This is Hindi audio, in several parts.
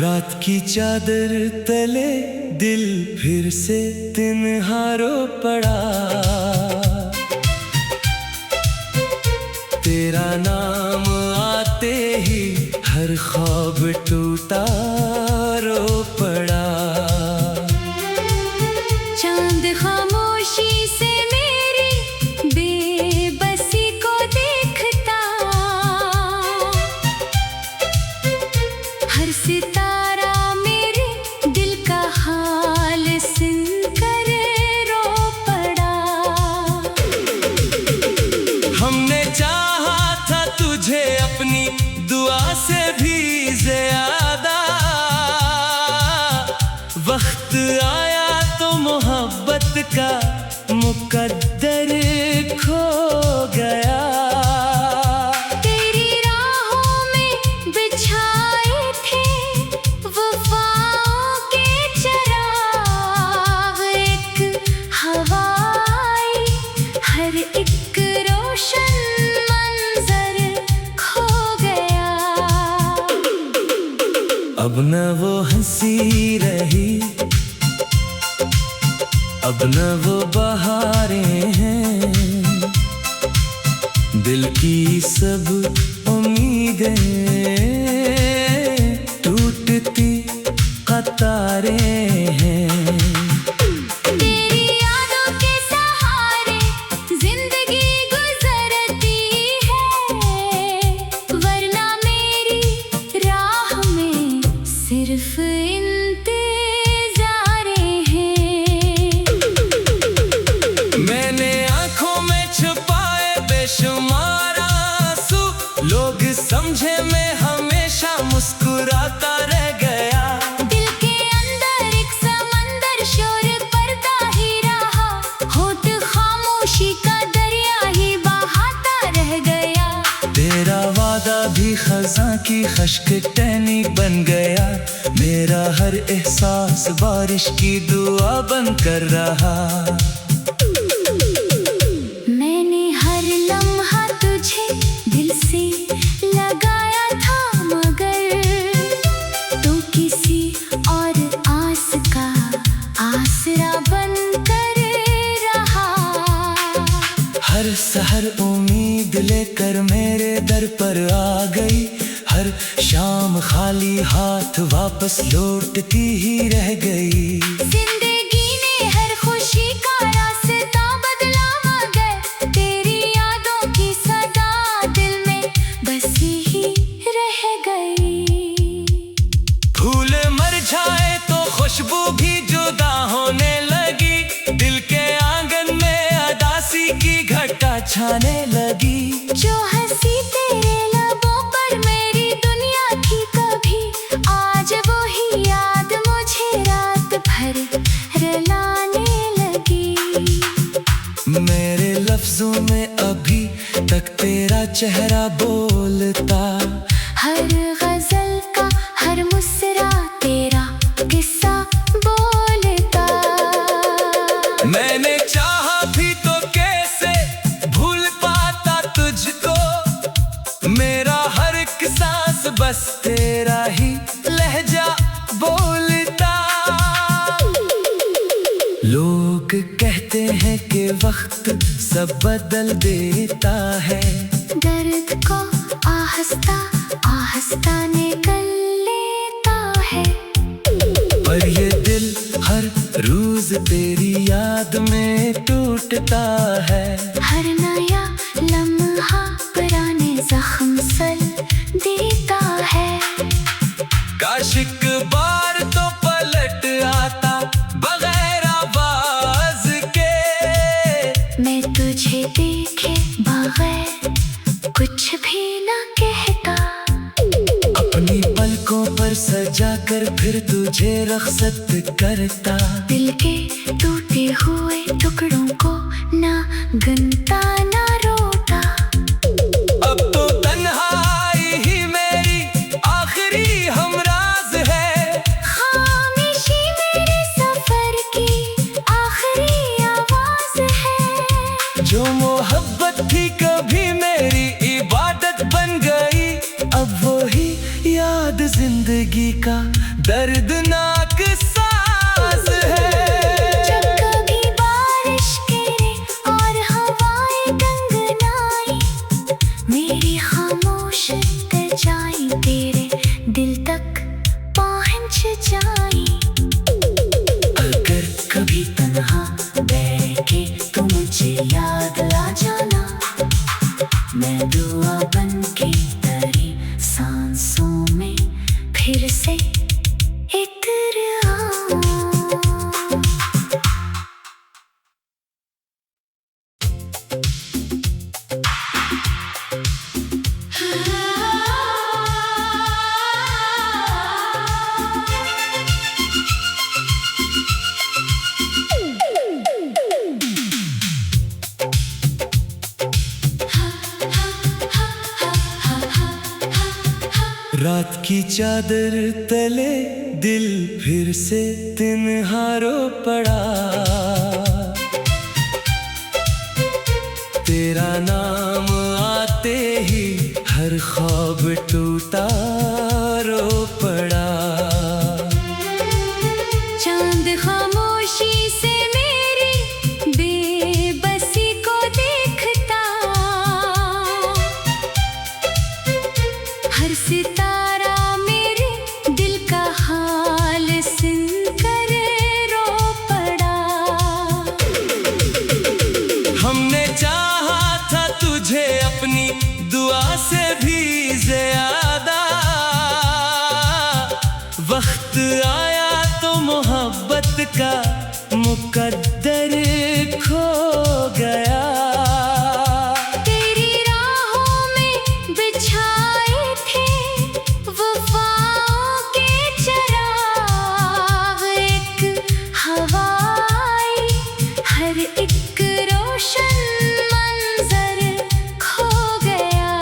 रात की चादर तले दिल फिर से तिन्हारो पड़ा। तेरा नाम आते ही हर ख्वाब टूटा रो पड़ा। चांद खामोशी से मेरी बेबसी को देखता, हर सितारा मेरे दिल का हाल सुनकर रो पड़ा। हमने चाहा था तुझे अपनी दुआ से भी ज्यादा, वक्त आया तो मोहब्बत का मुकद्दर खो गया। तेरी राहों में बिछाए थे वफाओं के चिराग, एक हवा आई हर एक रोशन मंजर खो गया। अब न वो हंसी रही, अब न वो बहारें हैं, दिल की सब उम्मीदें टूटती कतारें हैं। तेरी यादों के सहारे जिंदगी गुजरती है, वरना मेरी राह में सिर्फ समझे मैं हमेशा मुस्कुराता रह गया। दिल के अंदर एक समंदर शोर करता ही रहा, होठ खामोशी का दरिया ही बहाता रह गया। तेरा वादा भी खज़ां की खश्क टहनी बन गया, मेरा हर एहसास बारिश की दुआ बन कर रहा। मैंने हर लम्हा तुझे दिल से लगाया था, मगर तू किसी और आस का आसरा बन कर रहा। हर सहर उम्मीद लेकर मेरे दर पर आ गई, हर शाम खाली हाथ वापस लौटती ही रह गई। जिंदगी ने हर खुशी का रास्ता बदला, मगर तेरी यादों की सदा दिल में बसी ही रह गई। फूल मर जाए तो खुशबू भी जुदा होने लगी, दिल के आंगन में अदासी की घटा छाने लगी। जो हंसी तेरे लबों पर मेरी दुनिया थी कभी, आज वो ही याद मुझे रात भर रुलाने लगी। मेरे लफ्जों में अभी तक तेरा चेहरा बोलता, हर गजल का हर मुस्कुरा तेरा किस्सा बोलता। मैंने चाहा भी तो कैसे भूल पाता तुझको, मेरा हर एक सांस बस तेरा ही लहजा बोलता। लोग कहते हैं कि वक्त सब बदल देता है, दर्द को आहिस्ता आहिस्ता निकल लेता है, पर ये दिल हर रोज तेरी याद में टूटता है। हर नया लम्हा पुराने जख्म सल देता है। काश एक बार तो पलट आता बगैर आवाज के, मैं तुझे देखे बगैर कुछ भी न कहता। अपनी पलकों पर सजा कर फिर तुझे रख्सत करता। दिल के टूटे हुए टुकड़ों को ना गिनता ना रोता। अब तो तन्हाई ही मेरी आखिरी हमराज है, खामोशी मेरे सफर की आखिरी आवाज है। जो मोहब्बत थी कभी मेरी इबादत बन गई, अब वो ही याद जिंदगी का दर्दनाक साज है। जब कभी बारिश गिरे और हवाएं गनगनाई, मेरी खामोश जाई तेरे दिल तक पहुंच जाई। अगर कभी तन्हा बैठे तो मुझे याद आ जाना, मैं दुआ बन के तेरी सांसों में फिर से इतर आऊं। रात की चादर तले दिल फिर से तिन्हारो पड़ा, तेरा नाम आते ही हर ख्वाब टूटा रो पड़ा। चांद खामोशी से मेरी बेबसी को देखता, हर सितारा मेरे दिल का हाल सुनकर रो पड़ा। हमने चाहा था तुझे अपनी दुआ से भी ज्यादा, वक्त आया तो मोहब्बत का मुकद्दर खो गया। तेरी राहों में बिछाए थे वफाओं के चिराग, एक हवा आई, हर एक रोशन मंजर खो गया।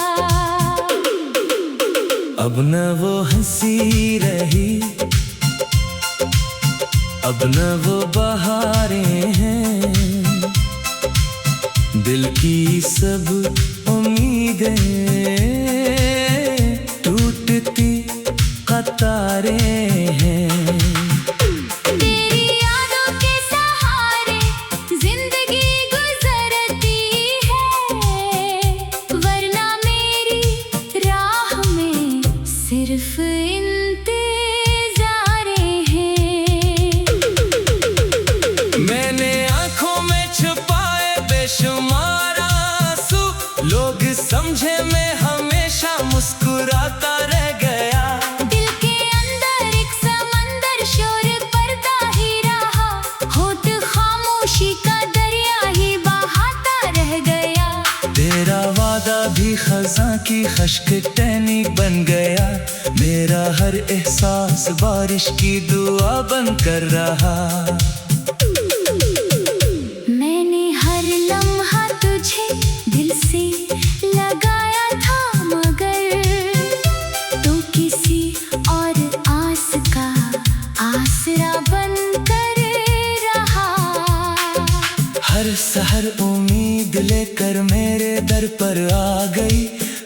अब न वो हंसी रही, अब न वो बहारें हैं, दिल की सब उम्मीदें टूटती कतारें हैं। तेरी यादों के सहारे जिंदगी गुजरती है, वरना मेरी राह में सिर्फ इंतज़ारें हैं। मैंने आंखों में छुपाए बेशुमार आंसू, लोग समझे मैं हमेशा मुस्कुराता रह गया। दिल के अंदर एक समंदर शोर करता ही रहा, होठ खामोशी का दरिया ही बहाता रह गया। तेरा वादा भी खज़ां की खश्क टहनी बन गया, मेरा हर एहसास बारिश की दुआ बन कर रहा। मैंने हर लम्हा तुझे दिल से लगाया था, मगर तू किसी और आस का आसरा बन कर रहा। हर सहर उम्मीद लेकर मेरे दर पर आ गई,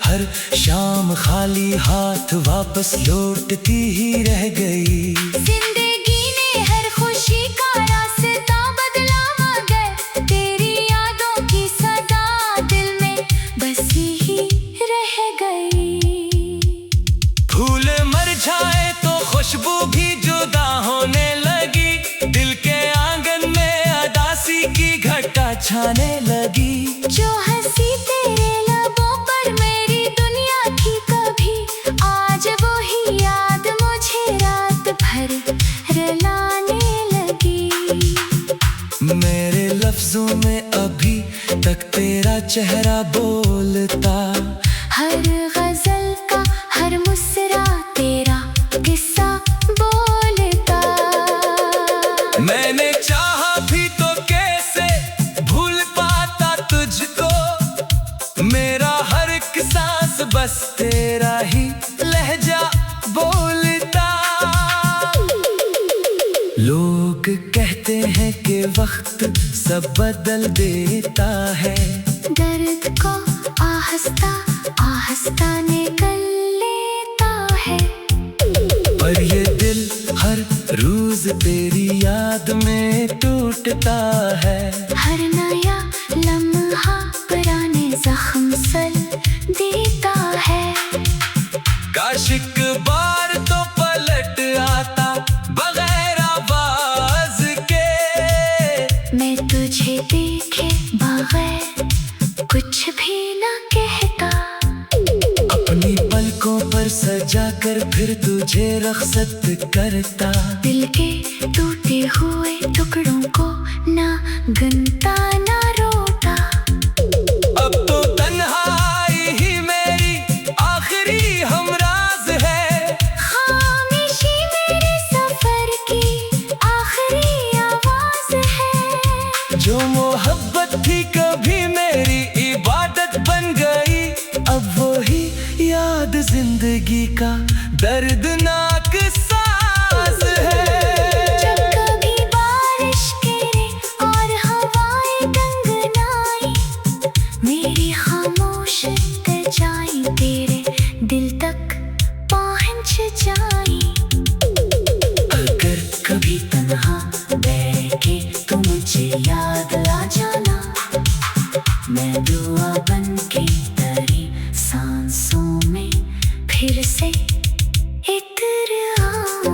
हर शाम खाली हाथ वापस लौटती ही रह गई। जिंदगी ने हर खुशी का रास्ता बदला, मगर तेरी यादों की सदा दिल में बसी ही रह गई। फूल मर जाए तो खुशबू भी जुदा होने लगी, दिल के आंगन में अदासी की घटा छाने लगी। जो हंसी तेरे लबों पर मेरी दुनिया थी कभी, आज वो ही याद मुझे रात भर रुलाने लगी। मेरे लफ्जों में अभी तक तेरा चेहरा बोलता, हर गजल का हर मुस्कुरा तेरा किस्सा बोलता। मैंने चाहा भी तो कैसे भूल पाता तुझको, मेरा हर एक सांस बस तेरा ही लहजा बोलता। लोग कहते हैं कि वक्त सब बदल देता है, दर्द को आहिस्ता आहिस्ता निकल लेता है। पर ये दिल रोज तेरी याद में टूटता है। हर नया लम्हा पुराने जख्म सल देता है। काश एक बार तो पलट आता बगैर आवाज के। मैं तुझे देखे बगैर कुछ भी न कहता। अपनी पलकों पर सजा कर फिर तुझे रख्सत करता। दिल के टूटे हुए टुकड़ों को ना गिनता ना रोता। अब तो तन्हाई ही मेरी आखिरी हमराज है। खामोशी मेरे सफर की आखिरी आवाज है। जो मोहब्बत थी कभी मेरी इबादत बन गई, अब वही याद जिंदगी का दर्दनाक साज है। जब कभी बारिश गिरे और हवाएं गनगनाई, मेरी खामोश कचाई तेरे दिल तक पहुंच जाई। अगर कभी तन्हा बैठे तो मुझे याद आ जाना। मैं दुआ बन के तेरी सांसों में फिर से इतर आऊं।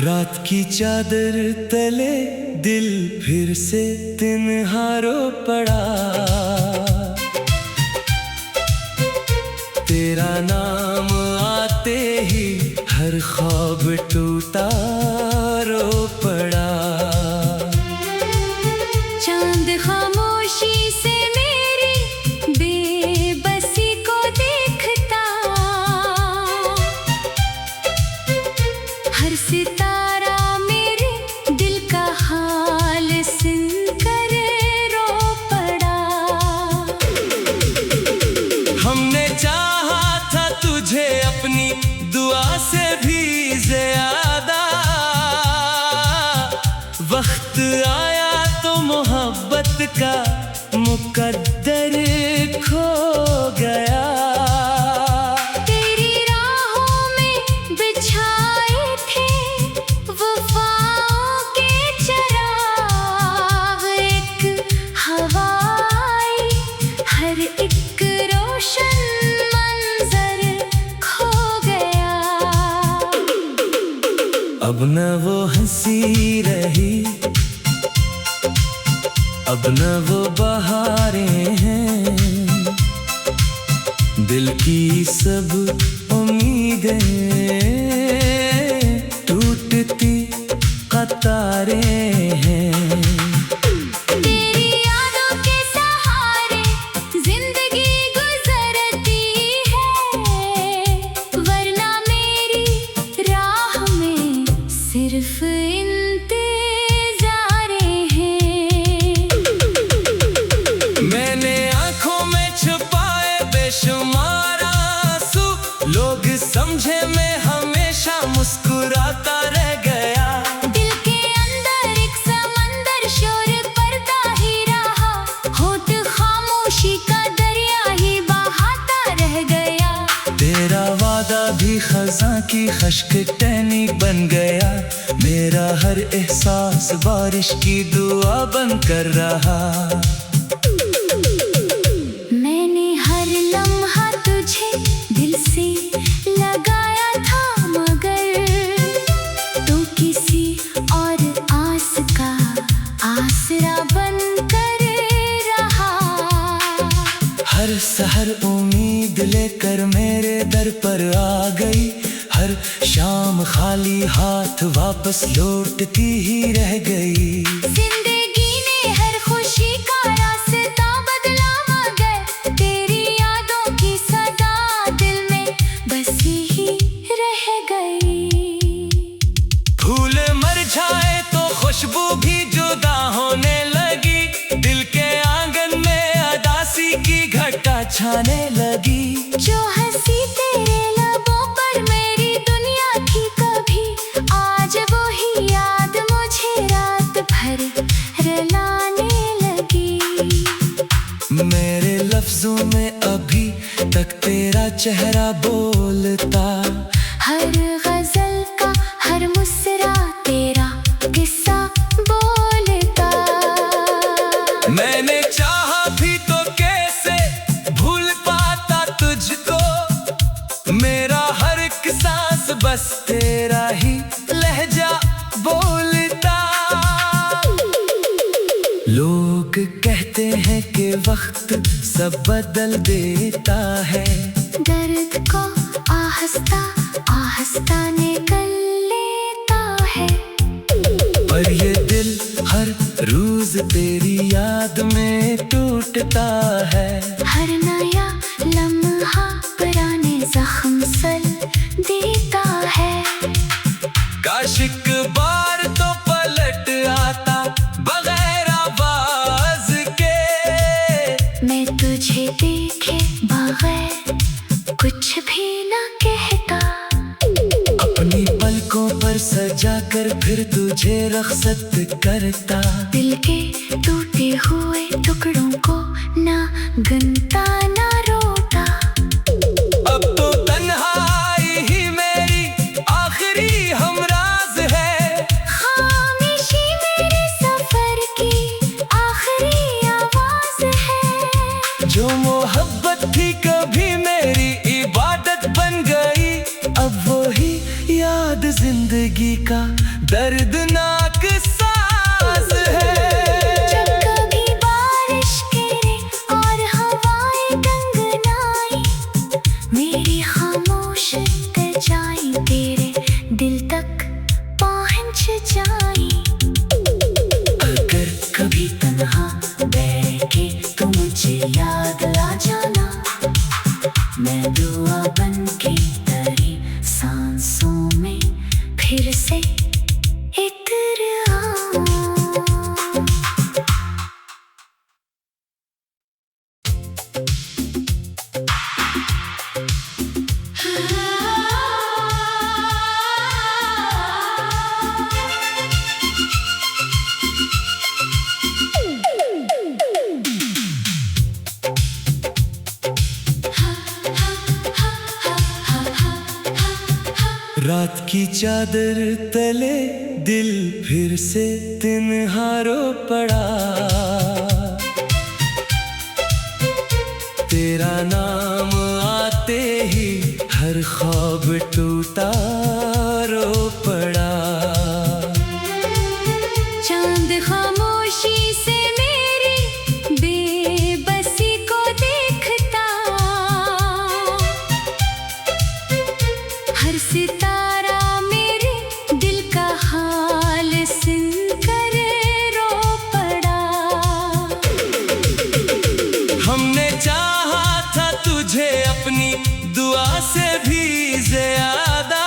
रात की चादर तले दिल फिर से तन्हा रो पड़ा। तेरा नाम आते ही हर ख्वाब टूटा रो पड़ा। चांद खामोशी से मेरी बेबसी को देखता। हर सितारा मेरे दिल का हाल सुनकर रो पड़ा। हमने चाहा था तुझे अपनी दुआ से भी ज्यादा। वक्त आया तो मोहब्बत का मुकद्दर खो गया। तेरी राहों में बिछाए थे वफाओं के चिराग। एक हवा आई, हर एक रोशन मंजर खो गया। अब न वो हंसी रही, अब न वो बहारें हैं। दिल की सब उम्मीदें टूटती कतारें हैं। तेरी यादों के सहारे जिंदगी गुजरती है। वरना मेरी राह में सिर्फ इंतज़ारे हैं। मैंने आंखों में छुपाए बेशुमार आंसू। लोग समझे मैं हमेशा मुस्कुराता रह गया। दिल के अंदर एक समंदर शोर करता ही रहा। होठ खामोशी का दरिया ही बहाता रह गया। तेरा वादा भी खज़ां की खश्क टहनी बन गया। मेरा हर एहसास बारिश की दुआ बन कर रहा। मैंने हर लम्हा तुझे दिल से लगाया था, मगर तू किसी और आस का आसरा बन कर रहा। हर सहर उम्मीद लेकर मेरे दर पर आ गई। हर शाम खाली हाथ वापस लौटती ही रह गई। जिंदगी ने हर खुशी का रास्ता बदला, मगर तेरी यादों की सदा दिल में बसी ही रह गई। फूल मर जाए तो खुशबू भी जुदा होने लगी। दिल के आंगन में छाने लगी। जो हंसी तेरे लबों पर मेरी दुनिया थी कभी, आज वो ही याद मुझे रात भर रुलाने लगी। मेरे लफ्जों में अभी तक तेरा चेहरा बोलता, हर गजल का हर मुस्कुरा तेरा किस्सा बोलता। मैंने चाहा भी तो कैसे भूल पाता तुझको, मेरा हर एक सांस बस तेरा ही लहजा बोलता। लोग कहते हैं कि वक्त सब बदल देता है, दर्द को आहिस्ता आहिस्ता निकल लेता है। पर ये दिल हर रोज तेरी याद में टूटता है। हर नया लम्हा पुराने जख्म सल देता है। काश एक बार तो पलट आता बगैर आवाज के, मैं तुझे देखे बगैर कुछ भी न कहता। अपनी पलकों पर सजा कर फिर तुझे रख्सत करता। दिल के टूटे हुए टुकड़ों को ना गिनता ना रोता। अब तो तन्हाई ही मेरी आखिरी हमराज है, खामोशी मेरे सफर की आखिरी आवाज है। जो मोहब्बत थी कभी मेरी इबादत बन गई, अब वही याद जिंदगी का दर्दनाक साज है। जब कभी बारिश गिरे और हवाएं गनगनाई, मेरी खामोश सजाई तेरे दिल तक पहुंच जाई। अगर कभी तन्हा बैठे तो मुझे याद ला जाना, मैं दुआ बन के तेरी सांसों में फिर से इतर आऊं। रात की चादर तले दिल फिर से तिनहारो पड़ा, तेरा नाम आते ही हर ख्वाब टूटा रो पड़ा। चांद खामोशी से मेरी बेबसी को देखता, हर सितारा मेरे दिल का हाल सुनकर रो पड़ा। हमने चाहा था तुझे अपनी दुआ से भी ज्यादा,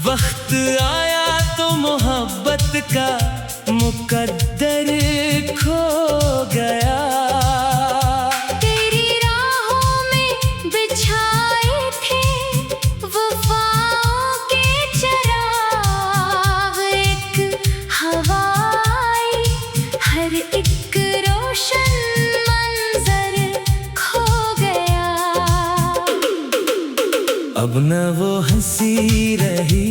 वक्त आया तो मोहब्बत का मुकद्दर खो गया। तेरी राहों में बिछाए थे वफाओं के चिराग, एक हवाई हर एक रोशन मंजर खो गया। अब न वो हंसी रही,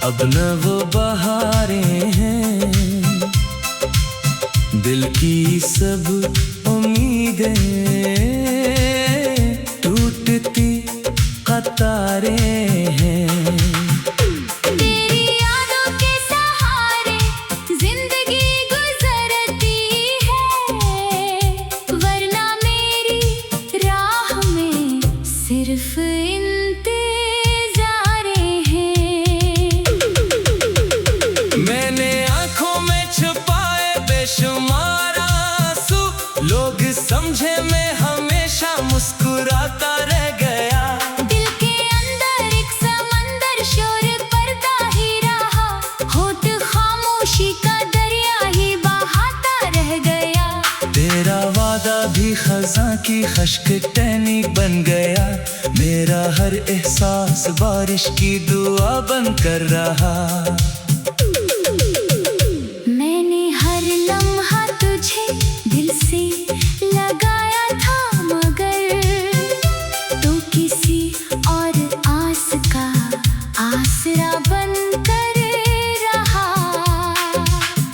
अब न वो बहारें हैं, दिल की सब उम्मीदें टूटती कतारें हैं। तेरी यादों के सहारे जिंदगी गुजरती है, वरना मेरी राह में सिर्फ इंतज़ारें हैं। मैंने आंखों में छुपाए बेशुमार आंसू, लोग समझे मैं हमेशा मुस्कुराता रह गया। दिल के अंदर एक समंदर शोर करता ही रहा, होठ खामोशी का दरिया ही बहाता रह गया। खश्क टहनी बन गया। मेरा हर एहसास बारिश की दुआ बन कर रहा। मैंने हर लम्हा तुझे दिल से लगाया था, मगर तू किसी और आस का आसरा बन कर रहा।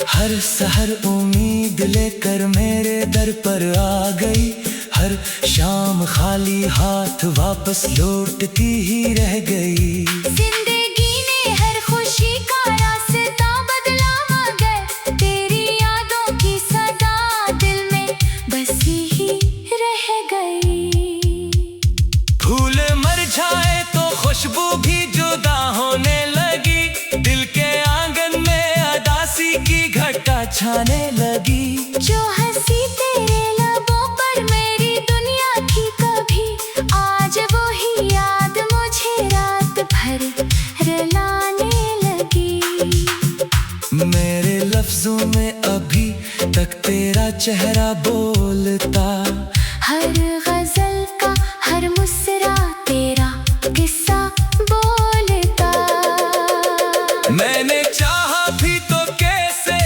हर सहर उम्मीद लेकर मेरे दर पर आ गई। हर शाम खाली हाथ वापस लौटती ही रह गई। जिंदगी ने हर खुशी का रास्ता बदला, मगर तेरी यादों की सदा दिल में बसी ही रह गई। फूल मर जाए तो खुशबू भी जुदा होने लगी। दिल के आंगन में अदासी की घटा छाने लगी। जो हंसी तेरे लबों पर मेरी दुनिया की कभी, आज वो ही याद मुझे रात भर रुलाने लगी। मेरे लफ्जों में अभी तक तेरा चेहरा बोलता। हर गजल का हर मुस्कुरा तेरा किस्सा बोलता। मैंने चाहा भी तो कैसे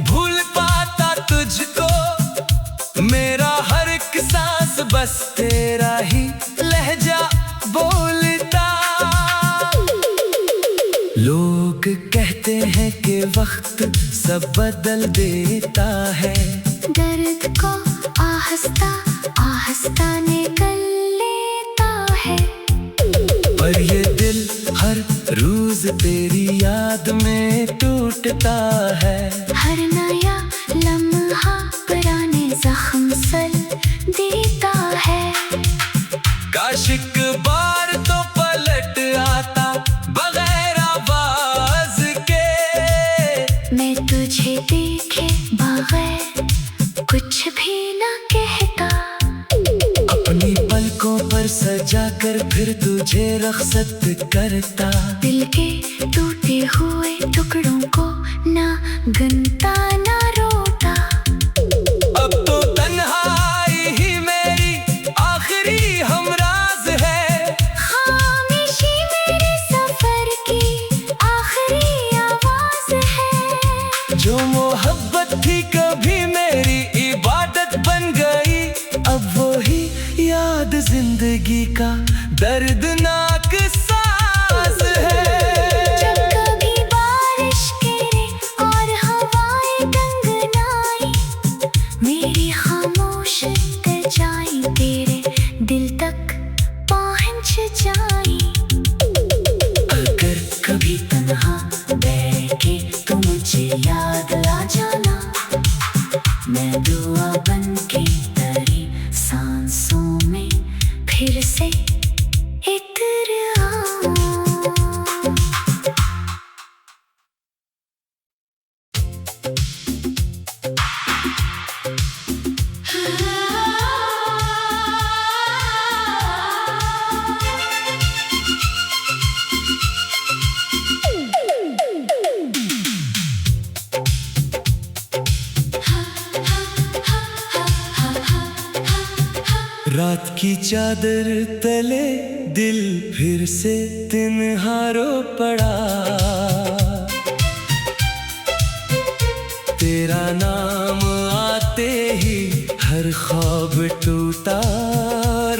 भूल पाता तुझको। मेरा हर एक सांस बस तेरा ही लहजा बोलता। लोग कहते हैं कि वक्त सब बदल देता है। दर्द को आहिस्ता आहिस्ता निकल लेता है। पर ये दिल हर रोज तेरी याद में टूटता है। हर नया लम्हा पुराने जख्म सल देता है। काश एक बार तो पलट आता बगैर आवाज के। मैं तुझे देखे बगैर कुछ भी न कहता। अपनी पलकों पर सजा कर फिर तुझे रख्सत करता। दिल के टूटे हुए टुकड़ों को ना गिनता ना रोता। अब तो तन्हाई ही मेरी आखिरी हमराज है। खामोशी मेरे सफर की आखिरी आवाज है। जो मोहब्बत थी कभी मेरी इबादत बन गई। अब वही याद जिंदगी का दर्दनाक साज है। जब कभी बारिश गिरे और हवाएं गनगनाई, मेरी खामोश सजाई तेरे दिल तक पहुंच जाई। अगर कभी तन्हा बैठे तो मुझे याद आ जाना। मैं दुआ बन के तेरी सांसों में फिर से इतर आऊं। रात की चादर तले दिल फिर से तिन्हारो पड़ा। तेरा नाम आते ही हर ख्वाब टूटा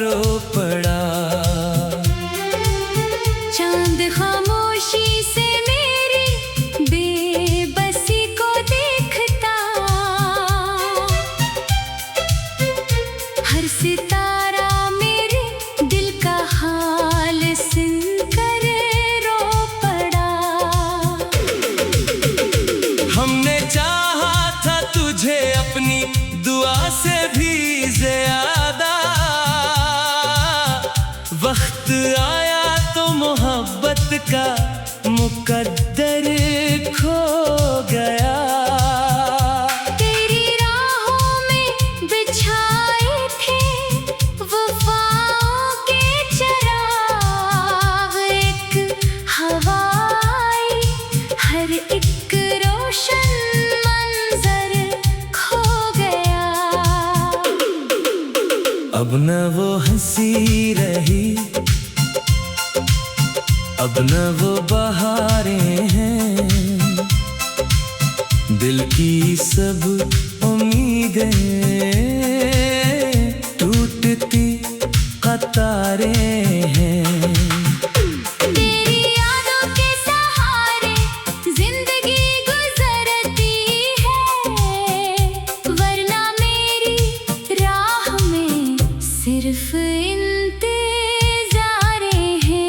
रो पड़ा। चांद खामोशी से मेरी बेबसी को देखता। हर सितारा मेरे दिल का हाल सुनकर रो पड़ा। हमने चाहा था तुझे अपनी दुआ से भी ज्यादा। वक्त आया तो मोहब्बत का मुकद्दर खो गया। तेरी राहों में बिछाए थे वफाओं के चिराग। एक हवा आई, हर एक रोशन मंजर खो गया। अब न अब न वो बहारें हैं, दिल की सब उम्मीदें टूटती कतारें हैं। तेरी यादों के सहारे जिंदगी गुजरती है, वरना मेरी राह में सिर्फ इंतज़ारें हैं।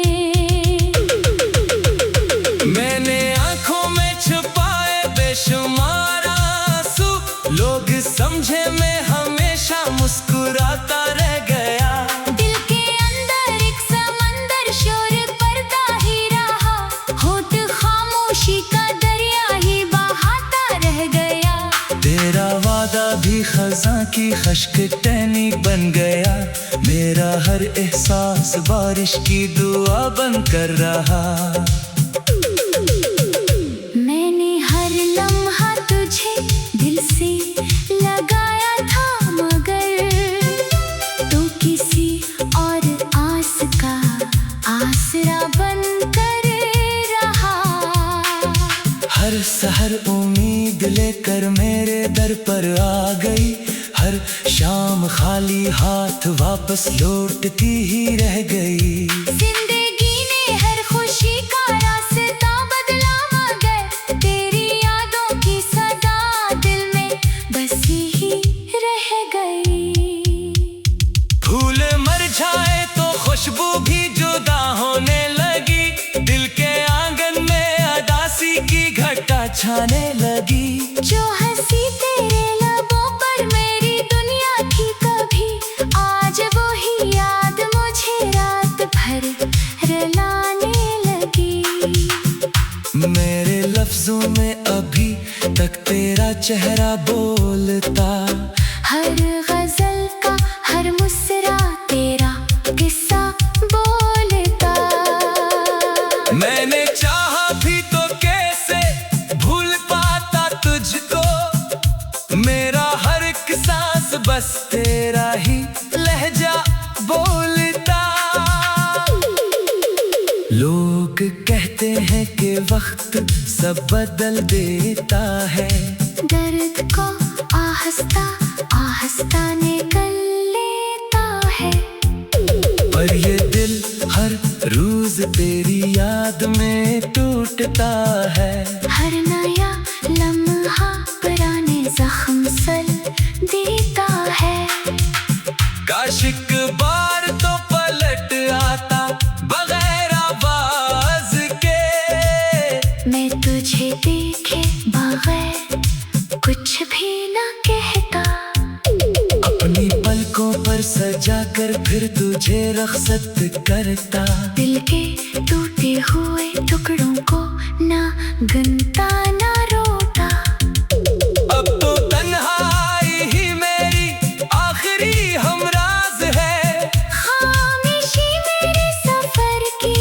मैंने आंखों में छुपाए बेशुमार आंसू, लोग समझे मैं हमेशा मुस्कुराता रह गया। दिल के अंदर एक समंदर शोर करता ही रहा, होठ खामोशी का दरिया ही बहाता रह गया। तेरा वादा भी खज़ां की खश्क टहनी बन गया, मेरा हर एहसास बारिश की दुआ बन कर रहा। मैंने हर लम्हा तुझे दिल से लगाया था, मगर तू किसी और आस का आसरा बन कर रहा। हर सहर उम्मीद लेकर मेरे दर पर आ गई, हर शाम खाली हाथ वापस लौटती ही रह गई। जिंदगी ने हर खुशी का रास्ता बदला, मगर तेरी यादों की सदा दिल में बसी ही रह गई। फूल मर जाए तो खुशबू भी जुदा होने लगी, दिल के आंगन में अदासी की घटा छाने लगी। जो हंसी तेरे लबों पर मेरी दुनिया थी कभी, आज वो ही याद मुझे रात भर रुलाने लगी। मेरे लफ्जों में अभी तक तेरा चेहरा बोलता, हर गजल का हर मुस्कुरा तेरा किस्सा बोलता। मैंने चाहा भी तो कैसे भूल पाता तुझको, मेरा हर एक सांस बस तेरा ही लहजा बोलता। लोग कहते हैं कि वक्त सब बदल देता है, दर्द को आहिस्ता आहिस्ता निकल लेता है, पर ये दिल हर रोज तेरी याद में टूटता है। हर नया लम्हा पुराने जख्म सल देता है। काश एक बार तो पलट आता बगैर आवाज के, मैं तुझे देखे बगैर कुछ भी न कहता। अपनी पलकों पर सजा कर फिर तुझे रख्सत करता। दिल के टूटे हुए टुकड़ों को ना गिनता ना रोता। अब तो तन्हाई ही मेरी आखिरी हमराज है, खामोशी मेरे सफर की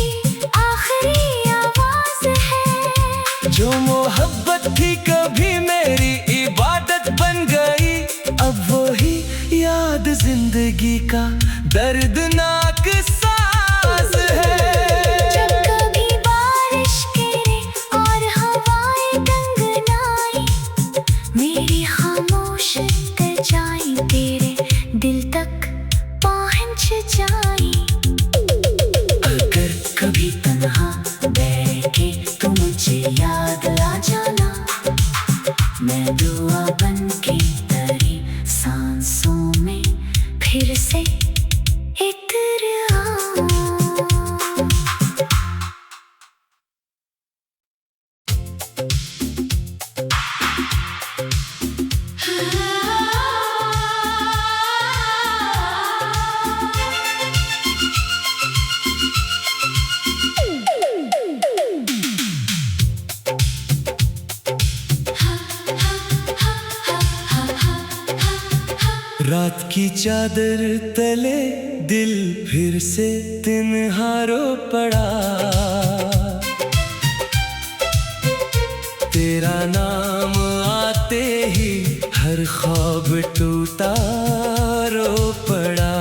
आखिरी आवाज है। जो मोहब्बत थी कभी मेरी इबादत बन गई, अब वही याद जिंदगी का दर्दनाक साज है। जब कभी बारिश गिरे और हवाएं गनगनाई, मेरी खामोश सजाई तेरे दिल तक पहुंच जाई। अगर कभी तन्हा बैठे तो मुझे याद आ जाना, मैं दुआ बन के तेरी सांसों में फिर से इतर आऊं। रात की चादर तले दिल फिर से तिन्हारो पड़ा, तेरा नाम आते ही हर ख्वाब टूटा रो पड़ा।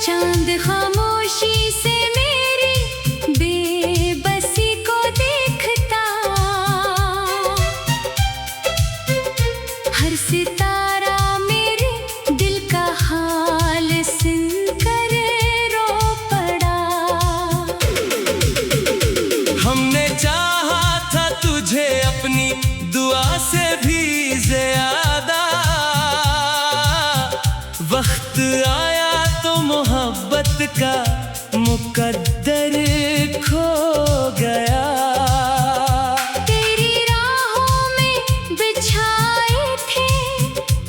चांद खामोशी से मेरी का मुकद्दर खो गया। तेरी राहों में बिछाए थे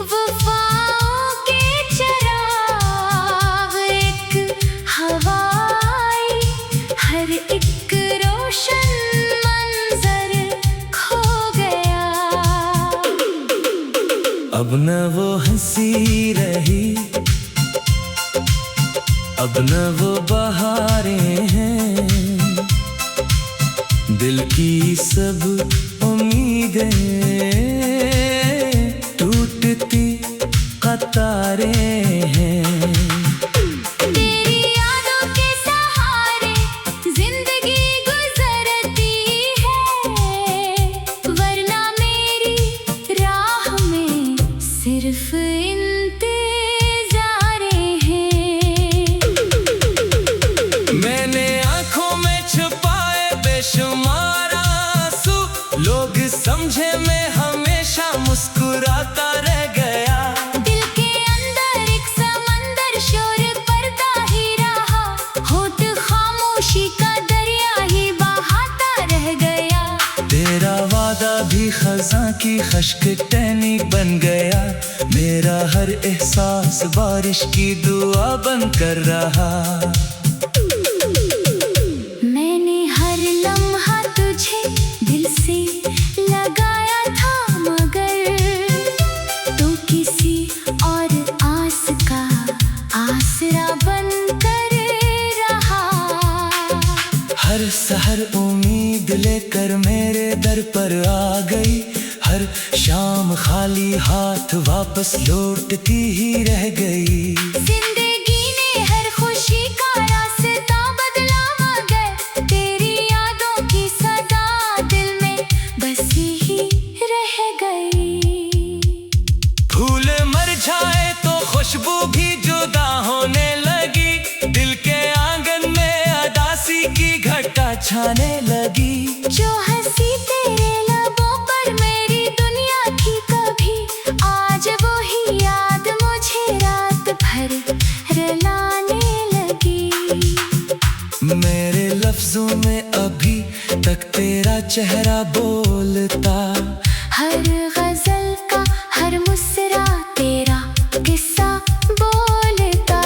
वफाओं के चिराग, एक हवाई हर एक रोशन मंजर खो गया। अब न वो हंसी रही, अब न वो बहारें हैं, दिल की सब उम्मीदें टूटती कतारें हैं। तेरी यादों के सहारे जिंदगी गुजरती है, वरना मेरी राह में सिर्फ इंतज़ारें हैं। मैंने आंखों में छुपाए बेशुमार आंसू, लोग समझे मैं हमेशा मुस्कुराता रह गया। दिल के अंदर एक समंदर शोर करता ही रहा, होठ खामोशी का दरिया ही बहाता रह गया। तेरा वादा भी खज़ां की खश्क टहनी बन गया, मेरा हर एहसास बारिश की दुआ बन कर रहा। मैंने हर लम्हा तुझे दिल से लगाया था, मगर तू किसी और आस का आसरा बन कर रहा। हर सहर उम्मीद लेकर मेरे दर पर आ गई, हर शाम खाली हाथ वापस लौटती ही रह गई। जिंदगी ने हर खुशी का रास्ता बदला, मगर तेरी यादों की सदा दिल में बसी ही रह गई। फूल मर जाए तो खुशबू भी जुदा होने लगी, दिल के आंगन में अदासी की घटा छाने लगी। जो हंसी तेरे लबों पर मेरी दुनिया थी कभी, आज वो ही याद मुझे रात भर रुलाने लगी। मेरे लफ्जों में अभी तक तेरा चेहरा बोलता, हर गजल का हर मुस्कुरा तेरा किस्सा बोलता।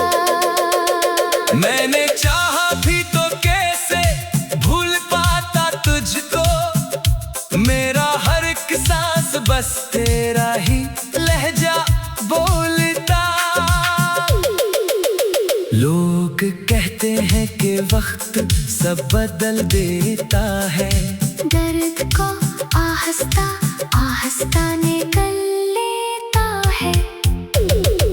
मैंने चाहा भी तो कैसे भूल पाता तुझको, मेरा हर एक सांस बस तेरा ही लहजा बोलता। लोग कहते हैं कि वक्त सब बदल देता है, दर्द को आहिस्ता आहिस्ता निकल लेता है,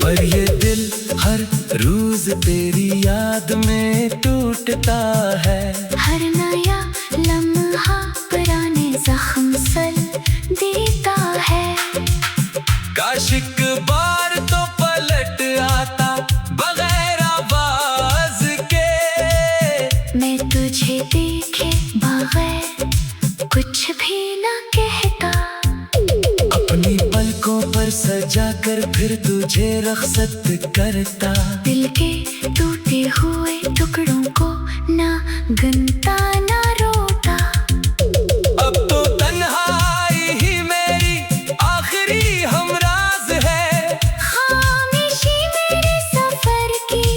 पर ये दिल हर रोज तेरी याद में टूटता है। हर नया लम्हा पुराने जख्म सल देता है। काश एक बार तो पलट आता बगैर आवाज के, मैं तुझे देखे बगैर कुछ भी न कहता। अपनी पलकों पर सजा कर फिर तुझे रखसत करता, दिल के टूटे हुए टुकड़ों को ना गिनता ना रोता। अब तो तन्हाई ही मेरी आखिरी हमराज है, खामोशी मेरे सफर की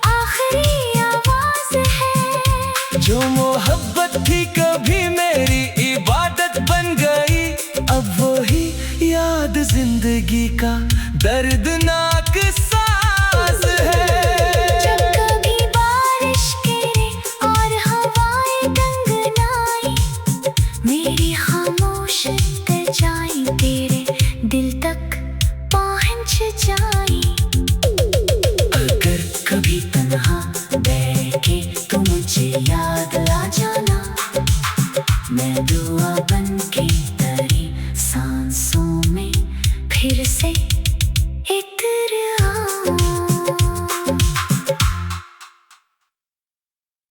आखिरी आवाज है। जो मोहब्बत थी कभी मेरी इबादत बन गई, अब वही याद जिंदगी का दर्दनाक साज है। जब कभी बारिश गिरे और हवाएं गनगनाई, मेरी खामोश जाई तेरे दिल तक पहुंच जाई। अगर कभी तन्हा बैठे तो मुझे याद आ जाना, मैं दुआ बन के तेरी सांसों में फिर से